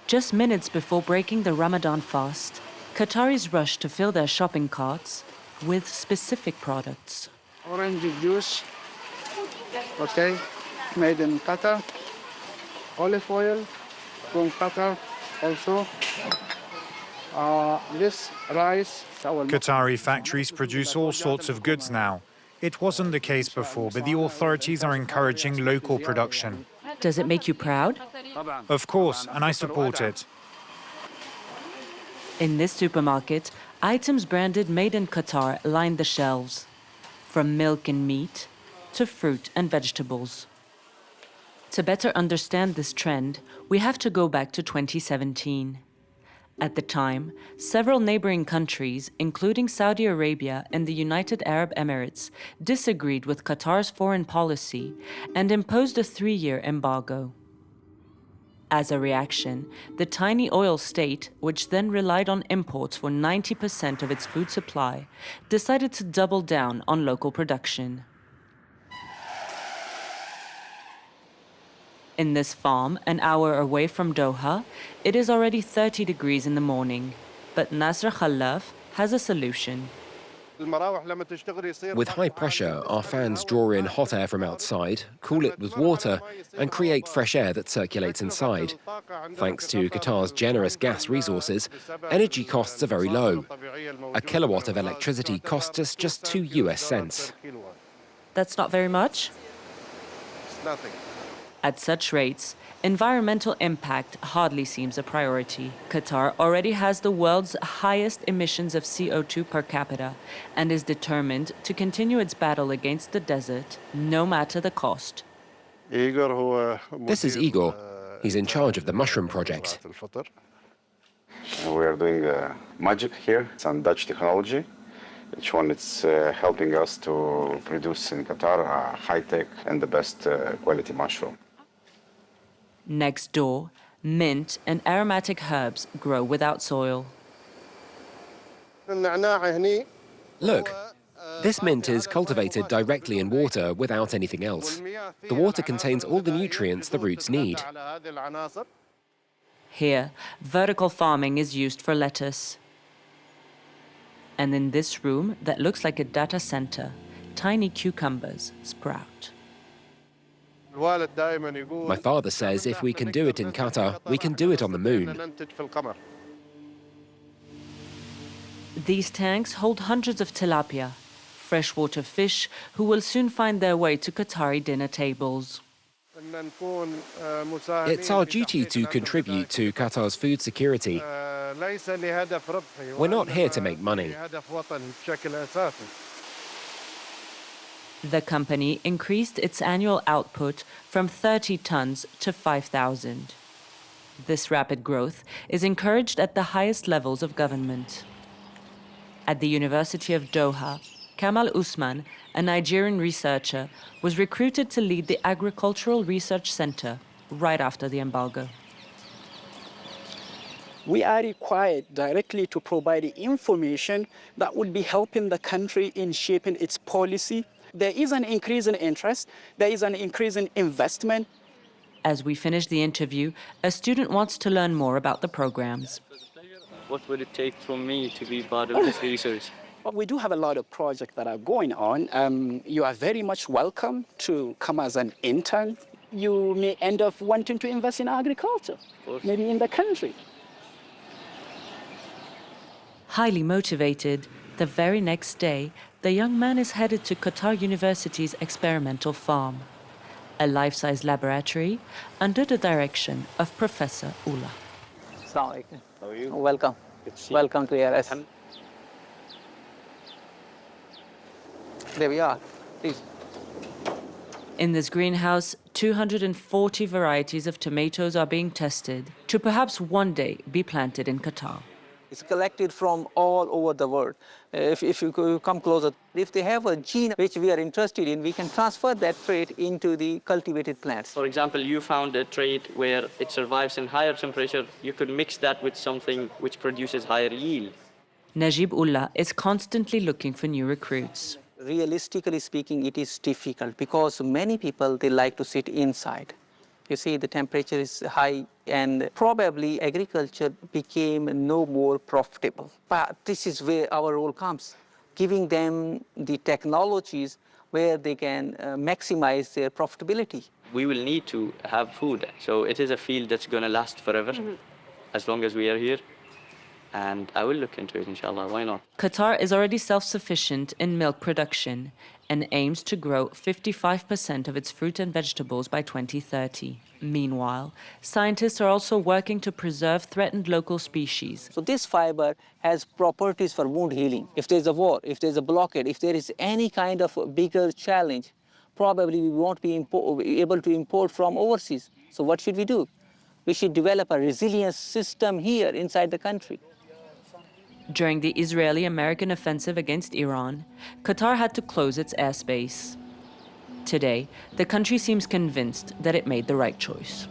Just minutes before breaking the Ramadan fast, Qataris rush to fill their shopping carts with specific products. Orange juice, okay, made in Qatar. Olive oil from Qatar also. This rice. Qatari factories produce all sorts of goods now. It wasn't the case before, but the authorities are encouraging local production. Does it make you proud? Of course, and I support it. In this supermarket, items branded Made in Qatar line the shelves, from milk and meat to fruit and vegetables. To better understand this trend, we have to go back to 2017. At the time, several neighboring countries, including Saudi Arabia and the United Arab Emirates, disagreed with Qatar's foreign policy and imposed a 3-year embargo. As a reaction, the tiny oil state, which then relied on imports for 90% of its food supply, decided to double down on local production. In this farm, an hour away from Doha, it is already 30 degrees in the morning, but Nasr Khalaf has a solution. With high pressure, our fans draw in hot air from outside, cool it with water, and create fresh air that circulates inside. Thanks to Qatar's generous gas resources, energy costs are very low. A kilowatt of electricity costs us just 2 US cents. That's not very much? It's nothing. At such rates, environmental impact hardly seems a priority. Qatar already has the world's highest emissions of CO2 per capita and is determined to continue its battle against the desert, no matter the cost. This is Igor. He's in charge of the mushroom project. We are doing magic here. It's on Dutch technology. Each one is helping us to produce in Qatar a high-tech and the best quality mushroom. Next door, mint and aromatic herbs grow without soil. Look, this mint is cultivated directly in water without anything else. The water contains all the nutrients the roots need. Here, vertical farming is used for lettuce. And in this room that looks like a data center, tiny cucumbers sprout. My father says if we can do it in Qatar, we can do it on the moon. These tanks hold hundreds of tilapia, freshwater fish who will soon find their way to Qatari dinner tables. It's our duty to contribute to Qatar's food security. We're not here to make money. The company increased its annual output from 30 tons to 5,000. This rapid growth is encouraged at the highest levels of government. At the University of Doha, Kamal Usman, a Nigerian researcher, was recruited to lead the Agricultural Research Center right after the embargo. We are required directly to provide information that would be helping the country in shaping its policy. There is an increase in interest, there is an increase in investment. As we finish the interview, a student wants to learn more about the programs. What would it take from me to be part of this research? We do have a lot of projects that are going on. You are very much welcome to come as an intern. You may end up wanting to invest in agriculture, maybe in the country. Highly motivated, the very next day, the young man is headed to Qatar University's experimental farm, a life-size laboratory under the direction of Professor Ullah. Assalamu alaikum. How are you? Welcome. Welcome to ARS. There we are. Please. In this greenhouse, 240 varieties of tomatoes are being tested to perhaps one day be planted in Qatar. It's collected from all over the world. If you come closer, if they have a gene which we are interested in, we can transfer that trait into the cultivated plants. For example, you found a trait where it survives in higher temperature. You could mix that with something which produces higher yield. Najib Ullah is constantly looking for new recruits. Realistically speaking, it is difficult because many people, they like to sit inside. You see, the temperature is high, and probably agriculture became no more profitable. But this is where our role comes, giving them the technologies where they can maximize their profitability. We will need to have food, so it is a field that's going to last forever, as long as we are here. And I will look into it, inshallah, why not? Qatar is already self-sufficient in milk production and aims to grow 55% of its fruit and vegetables by 2030. Meanwhile, scientists are also working to preserve threatened local species. So this fiber has properties for wound healing. If there's a war, if there's a blockade, if there is any kind of bigger challenge, probably we won't be able to import from overseas. So what should we do? We should develop a resilience system here inside the country. During the Israeli-American offensive against Iran, Qatar had to close its airspace. Today, the country seems convinced that it made the right choice.